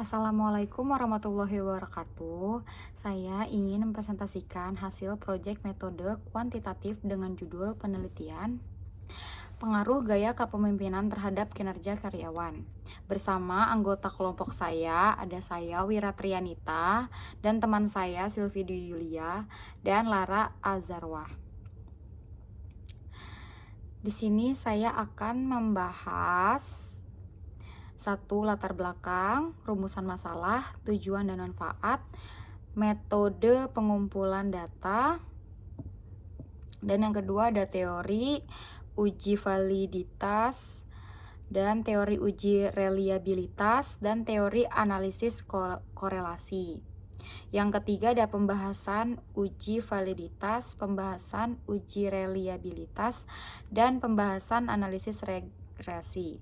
Assalamualaikum warahmatullahi wabarakatuh. Saya ingin mempresentasikan hasil proyek metode kuantitatif dengan judul penelitian pengaruh gaya kepemimpinan terhadap kinerja karyawan. Bersama anggota kelompok saya, ada saya Wira Trianita dan teman saya Silvi Dwi Yulia dan Lara Azarwah. Di sini saya akan membahas satu, latar belakang, rumusan masalah, tujuan dan manfaat, metode pengumpulan data, dan yang kedua ada teori, uji validitas, dan teori uji reliabilitas, dan teori analisis korelasi. Yang ketiga ada pembahasan uji validitas, pembahasan uji reliabilitas, dan pembahasan analisis regresi.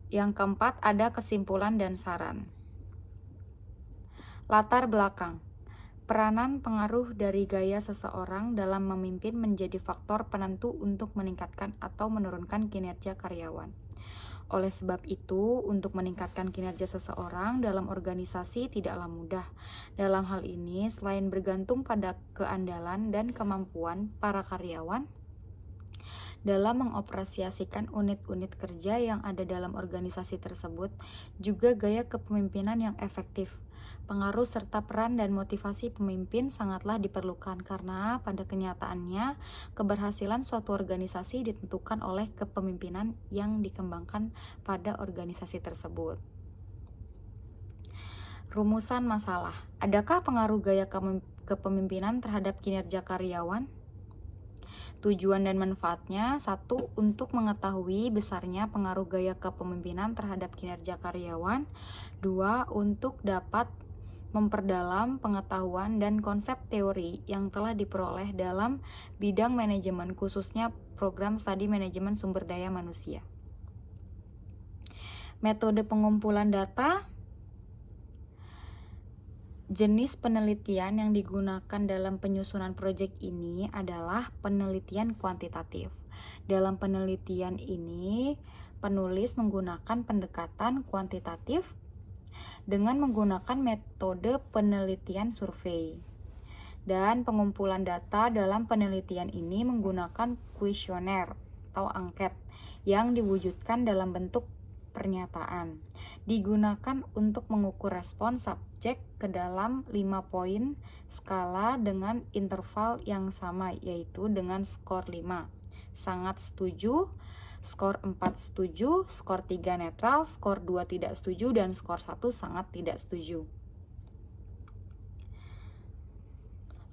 Yang keempat ada kesimpulan dan saran. Latar belakang. Peranan pengaruh dari gaya seseorang dalam memimpin menjadi faktor penentu untuk meningkatkan atau menurunkan kinerja karyawan. Oleh sebab itu, untuk meningkatkan kinerja seseorang dalam organisasi tidaklah mudah. Dalam hal ini, selain bergantung pada keandalan dan kemampuan para karyawan dalam mengoperasikan unit-unit kerja yang ada dalam organisasi tersebut, juga gaya kepemimpinan yang efektif. Pengaruh serta peran dan motivasi pemimpin sangatlah diperlukan karena pada kenyataannya keberhasilan suatu organisasi ditentukan oleh kepemimpinan yang dikembangkan pada organisasi tersebut. Rumusan masalah. Adakah pengaruh gaya kepemimpinan terhadap kinerja karyawan? Tujuan dan manfaatnya: satu, untuk mengetahui besarnya pengaruh gaya kepemimpinan terhadap kinerja karyawan. Dua, untuk dapat memperdalam pengetahuan dan konsep teori yang telah diperoleh dalam bidang manajemen, khususnya program studi manajemen sumber daya manusia. Metode pengumpulan data. Jenis penelitian yang digunakan dalam penyusunan proyek ini adalah penelitian kuantitatif. Dalam penelitian ini, penulis menggunakan pendekatan kuantitatif dengan menggunakan metode penelitian survei. Dan pengumpulan data dalam penelitian ini menggunakan kuesioner atau angket yang diwujudkan dalam bentuk pernyataan. Digunakan untuk mengukur respon subjek ke dalam 5 poin skala dengan interval yang sama, yaitu dengan skor 5, sangat setuju, skor 4 setuju, skor 3 netral, skor 2 tidak setuju, dan skor 1 sangat tidak setuju.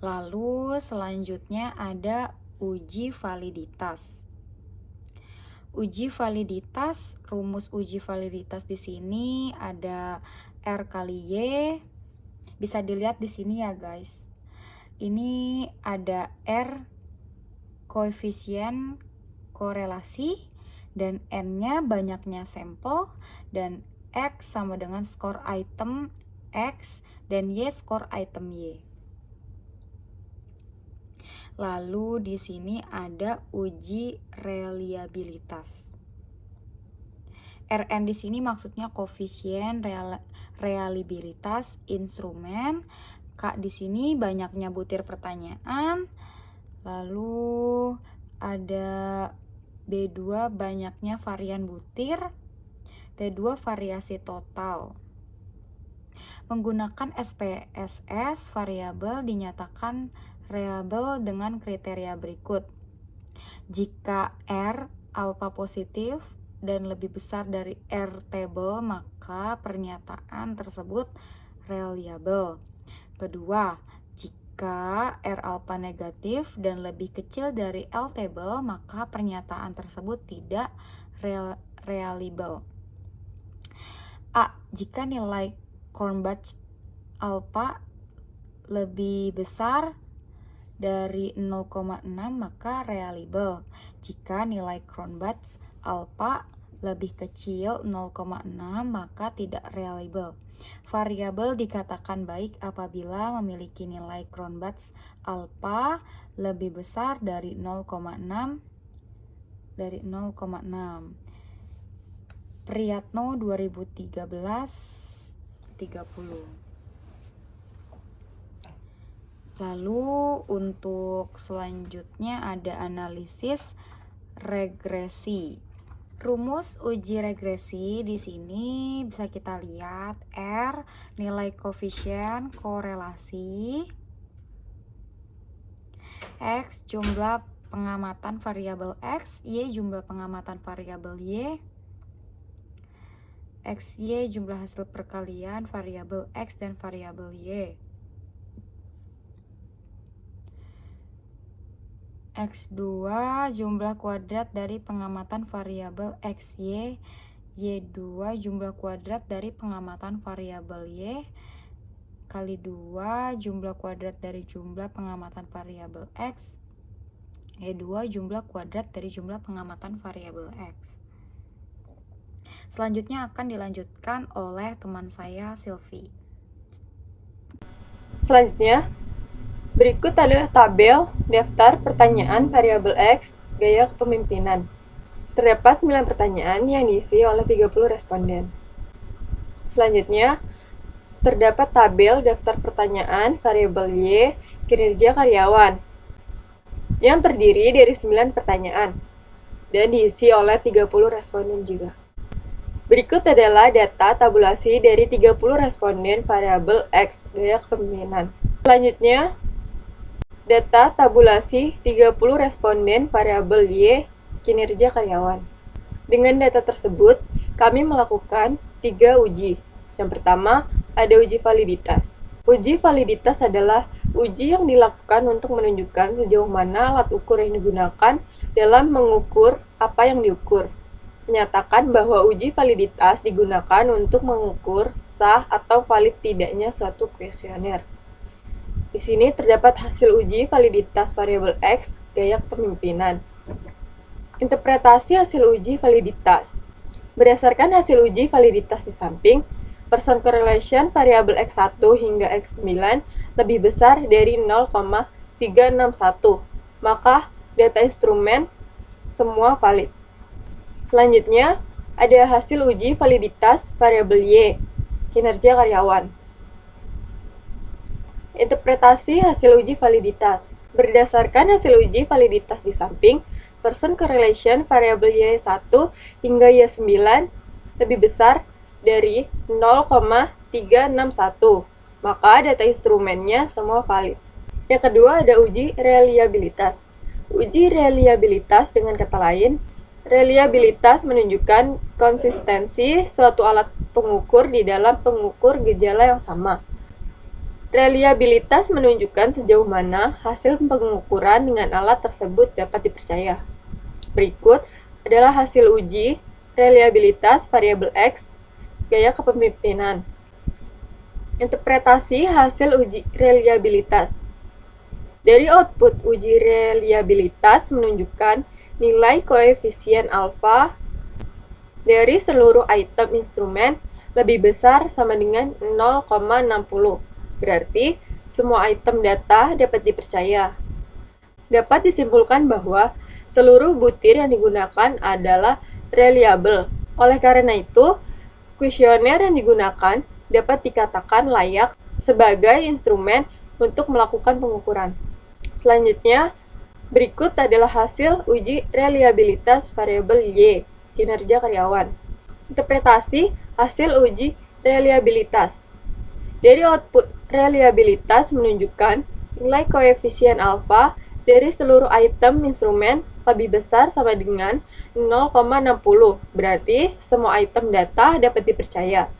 Lalu selanjutnya ada uji validitas. Uji validitas, rumus uji validitas di sini ada R kali Y. Bisa dilihat di sini ya, guys. Ini ada R koefisien korelasi dan N-nya banyaknya sampel, dan X sama dengan skor item X dan Y skor item Y. Lalu di sini ada uji reliabilitas. RN di sini maksudnya koefisien reliabilitas instrumen. K di sini banyaknya butir pertanyaan. Lalu ada B2 banyaknya varian butir. T2 variasi total. Menggunakan SPSS, variabel dinyatakan reliable dengan kriteria berikut. Jika R alpha positif dan lebih besar dari R table, maka pernyataan tersebut reliable. Kedua, jika R alpha negatif dan lebih kecil dari L table, maka pernyataan tersebut tidak reliable. A. Jika nilai Cronbach alpha lebih besar dari 0,6 maka reliable. Jika nilai Cronbach alpha lebih kecil 0,6 maka tidak reliable. Variabel dikatakan baik apabila memiliki nilai Cronbach alpha lebih besar dari 0,6 dari 0,6. Priyatno 2013-30. Lalu untuk selanjutnya ada analisis regresi. Rumus uji regresi di sini bisa kita lihat R nilai koefisien korelasi, X jumlah pengamatan variabel X, Y jumlah pengamatan variabel Y, XY jumlah hasil perkalian variabel X dan variabel Y. X2 jumlah kuadrat dari pengamatan variabel XY, Y2 jumlah kuadrat dari pengamatan variabel Y, kali 2 jumlah kuadrat dari jumlah pengamatan variabel X, Y2 jumlah kuadrat dari jumlah pengamatan variabel X. Selanjutnya akan dilanjutkan oleh teman saya, Sylvie. Selanjutnya, berikut adalah tabel daftar pertanyaan variabel X gaya kepemimpinan. Terdapat 9 pertanyaan yang diisi oleh 30 responden. Selanjutnya, terdapat tabel daftar pertanyaan variabel Y kinerja karyawan yang terdiri dari 9 pertanyaan dan diisi oleh 30 responden juga. Berikut adalah data tabulasi dari 30 responden variabel X gaya kepemimpinan. Selanjutnya, data tabulasi 30 responden variabel Y kinerja karyawan. Dengan data tersebut, kami melakukan 3 uji. Yang pertama, ada uji validitas. Uji validitas adalah uji yang dilakukan untuk menunjukkan sejauh mana alat ukur yang digunakan dalam mengukur apa yang diukur. Menyatakan bahwa uji validitas digunakan untuk mengukur sah atau valid tidaknya suatu kuesioner. Di sini terdapat hasil uji validitas variabel X gaya kepemimpinan. Interpretasi hasil uji validitas. Berdasarkan hasil uji validitas di samping, person correlation variabel X1 hingga X9 lebih besar dari 0,361, maka data instrumen semua valid. Selanjutnya, ada hasil uji validitas variabel Y, kinerja karyawan. Interpretasi hasil uji validitas. Berdasarkan hasil uji validitas di samping, person correlation variabel Y1 hingga Y9 lebih besar dari 0,361, maka data instrumennya semua valid. Yang kedua ada uji reliabilitas. Uji reliabilitas dengan kata lain, reliabilitas menunjukkan konsistensi suatu alat pengukur di dalam pengukur gejala yang sama. Reliabilitas menunjukkan sejauh mana hasil pengukuran dengan alat tersebut dapat dipercaya. Berikut adalah hasil uji reliabilitas variabel X gaya kepemimpinan. Interpretasi hasil uji reliabilitas. Dari output uji reliabilitas menunjukkan nilai koefisien alfa dari seluruh item instrumen lebih besar sama dengan 0,60. Berarti semua item data dapat dipercaya. Dapat disimpulkan bahwa seluruh butir yang digunakan adalah reliable. Oleh karena itu, kuesioner yang digunakan dapat dikatakan layak sebagai instrumen untuk melakukan pengukuran. Selanjutnya, berikut adalah hasil uji reliabilitas variabel Y, kinerja karyawan. Interpretasi hasil uji reliabilitas. Dari output reliabilitas menunjukkan nilai koefisien alfa dari seluruh item instrumen lebih besar sama dengan 0,60. Berarti semua item data dapat dipercaya.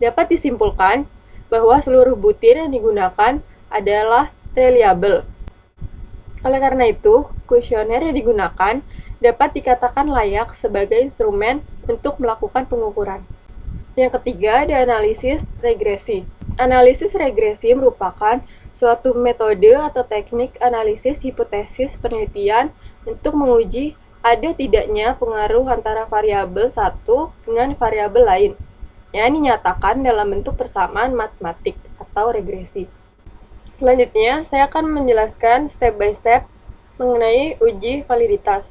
Dapat disimpulkan bahwa seluruh butir yang digunakan adalah reliable. Oleh karena itu, kuesioner yang digunakan dapat dikatakan layak sebagai instrumen untuk melakukan pengukuran. Yang ketiga, ada analisis regresi. Analisis regresi merupakan suatu metode atau teknik analisis hipotesis penelitian untuk menguji ada tidaknya pengaruh antara variabel satu dengan variabel lain yang dinyatakan dalam bentuk persamaan matematik atau regresi. Selanjutnya, saya akan menjelaskan step by step mengenai uji validitas.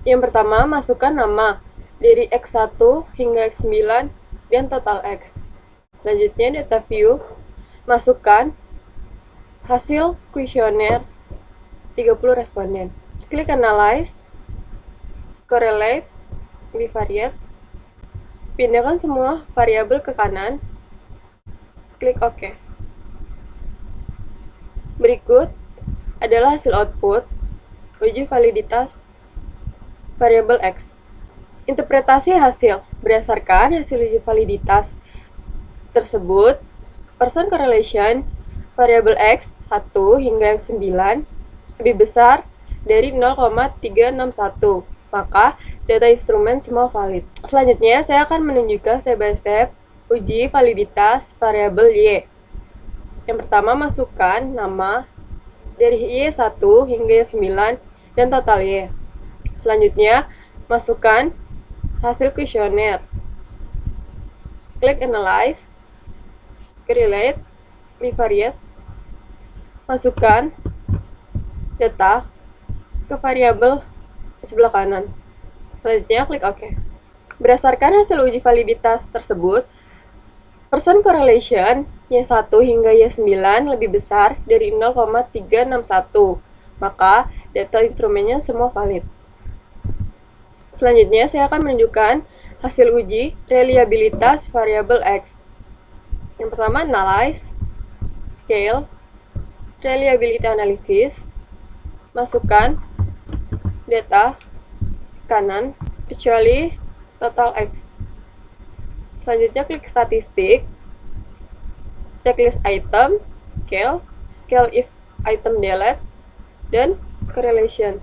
Yang pertama, masukkan nama. dari X1 hingga X9 dan total X. Selanjutnya data view, masukkan hasil kuesioner 30 responden. Klik analyze, correlate, bivariate, pindahkan semua variabel ke kanan, klik OK. Berikut adalah hasil output uji validitas variabel X. Interpretasi hasil berdasarkan hasil uji validitas tersebut, person correlation variabel X 1 hingga X 9 lebih besar dari 0,361, maka data instrumen semua valid. Selanjutnya, saya akan menunjukkan step by step uji validitas variabel Y. Yang pertama, masukkan nama dari Y1 hingga Y9 dan total Y. Selanjutnya, masukkan hasil kuesioner. Klik analyze, correlate, bivariate, masukkan data ke variabel sebelah kanan. Selanjutnya, klik OK. Berdasarkan hasil uji validitas tersebut, person correlation Y1 hingga Y9 lebih besar dari 0,361, maka data instrumennya semua valid. Selanjutnya, saya akan menunjukkan hasil uji reliabilitas variabel X. Yang pertama, analyze, scale, reliability analysis, masukkan data kanan, kecuali total X. Selanjutnya, klik statistik, checklist item, scale, scale if item delete, dan correlation.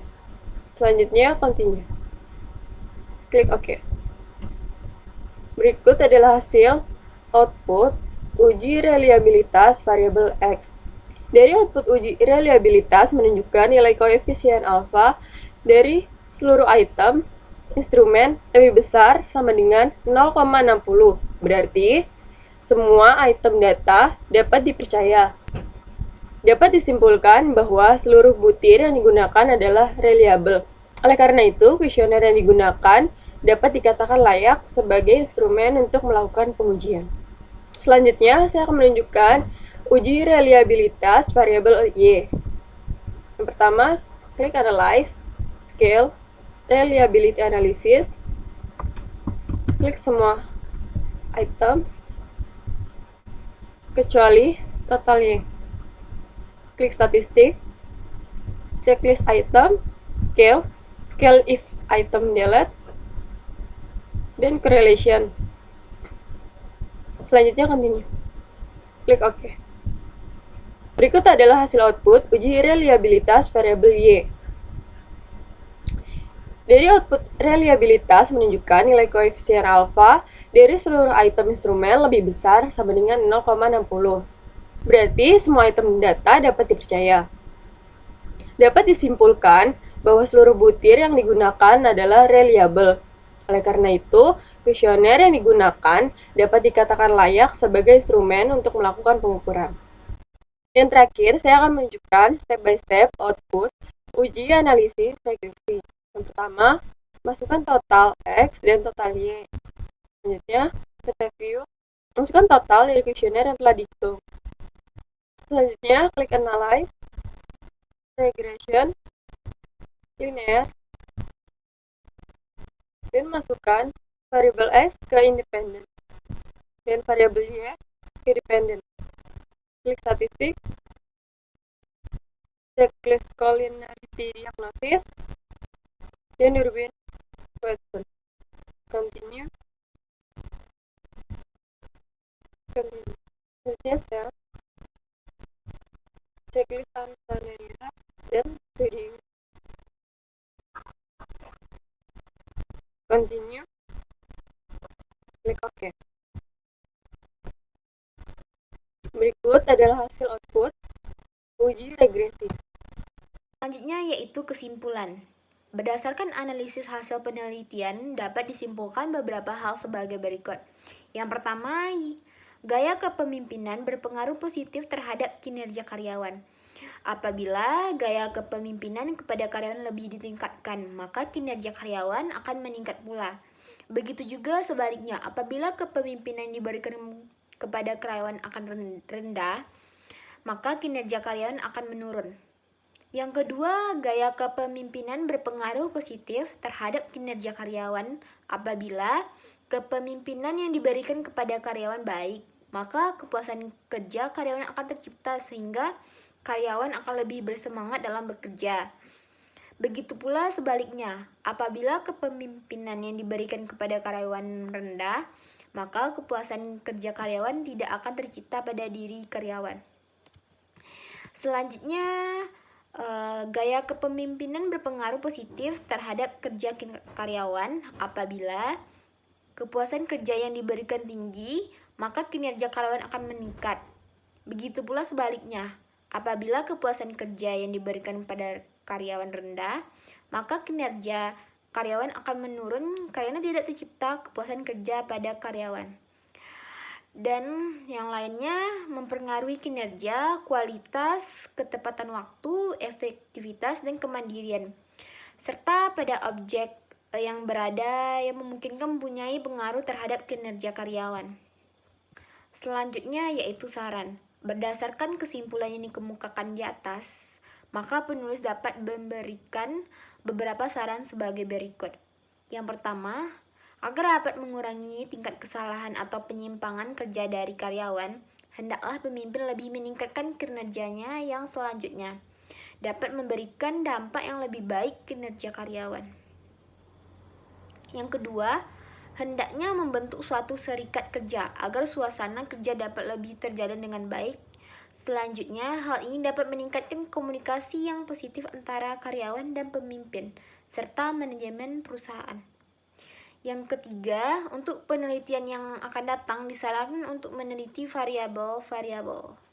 Selanjutnya, continue. Klik OK. Berikut adalah hasil output uji reliabilitas variabel X. Dari output uji reliabilitas menunjukkan nilai koefisien alfa dari seluruh item instrumen lebih besar sama dengan 0,60. Berarti semua item data dapat dipercaya. Dapat disimpulkan bahwa seluruh butir yang digunakan adalah reliable. Oleh karena itu, kuesioner yang digunakan dapat dikatakan layak sebagai instrumen untuk melakukan pengujian. Selanjutnya, saya akan menunjukkan uji reliabilitas variabel Y. Yang pertama, klik analyze, scale, reliability analysis, klik semua items, kecuali total Y. Klik statistik, checklist item, scale, scale if item delete, dan correlation. Selanjutnya continue. Klik OK. Berikut adalah hasil output uji reliabilitas variabel Y. Dari output reliabilitas menunjukkan nilai koefisien alfa dari seluruh item instrumen lebih besar sama dengan 0,60. Berarti semua item data dapat dipercaya. Dapat disimpulkan bahwa seluruh butir yang digunakan adalah reliable. Oleh karena itu, kuesioner yang digunakan dapat dikatakan layak sebagai instrumen untuk melakukan pengukuran. Yang terakhir, saya akan menunjukkan step by step output uji analisis regresi. Yang pertama, masukkan total X dan total Y. Selanjutnya, data view, masukkan total dari kuesioner yang telah dihitung. Selanjutnya, klik analyze, regression, linear, dan masukkan variabel X ke independen dan variabel Y ke dependen. Klik statistik, checklist collinearity diagnosis, dan Durbin question. Continue. Selanjutnya saya checklist unstandardized dan studi. Continue. Klik OK. Berikut adalah hasil output uji regresi. Selanjutnya yaitu kesimpulan. Berdasarkan analisis hasil penelitian, dapat disimpulkan beberapa hal sebagai berikut. Yang pertama, gaya kepemimpinan berpengaruh positif terhadap kinerja karyawan. Apabila gaya kepemimpinan kepada karyawan lebih ditingkatkan, maka kinerja karyawan akan meningkat pula. Begitu juga sebaliknya, apabila kepemimpinan yang diberikan kepada karyawan akan rendah, maka kinerja karyawan akan menurun. Yang kedua, gaya kepemimpinan berpengaruh positif terhadap kinerja karyawan. Apabila kepemimpinan yang diberikan kepada karyawan baik, maka kepuasan kerja karyawan akan tercipta sehingga karyawan akan lebih bersemangat dalam bekerja. Begitu pula sebaliknya, apabila kepemimpinan yang diberikan kepada karyawan rendah, maka kepuasan kerja karyawan tidak akan tercipta pada diri karyawan. Selanjutnya, gaya kepemimpinan berpengaruh positif terhadap kerja karyawan. Apabila kepuasan kerja yang diberikan tinggi, maka kinerja karyawan akan meningkat. Begitu pula sebaliknya, apabila kepuasan kerja yang diberikan pada karyawan rendah, maka kinerja karyawan akan menurun karena tidak tercipta kepuasan kerja pada karyawan. Dan yang lainnya mempengaruhi kinerja, kualitas, ketepatan waktu, efektivitas, dan kemandirian. Serta pada objek yang berada yang memungkinkan mempunyai pengaruh terhadap kinerja karyawan. Selanjutnya yaitu saran. Berdasarkan kesimpulan yang dikemukakan di atas, maka penulis dapat memberikan beberapa saran sebagai berikut. Yang pertama, agar dapat mengurangi tingkat kesalahan atau penyimpangan kerja dari karyawan, hendaklah pemimpin lebih meningkatkan kinerjanya yang selanjutnya dapat memberikan dampak yang lebih baik kinerja karyawan. Yang kedua, hendaknya membentuk suatu serikat kerja agar suasana kerja dapat lebih terjalin dengan baik. Selanjutnya, hal ini dapat meningkatkan komunikasi yang positif antara karyawan dan pemimpin, serta manajemen perusahaan. Yang ketiga, untuk penelitian yang akan datang disarankan untuk meneliti variabel-variabel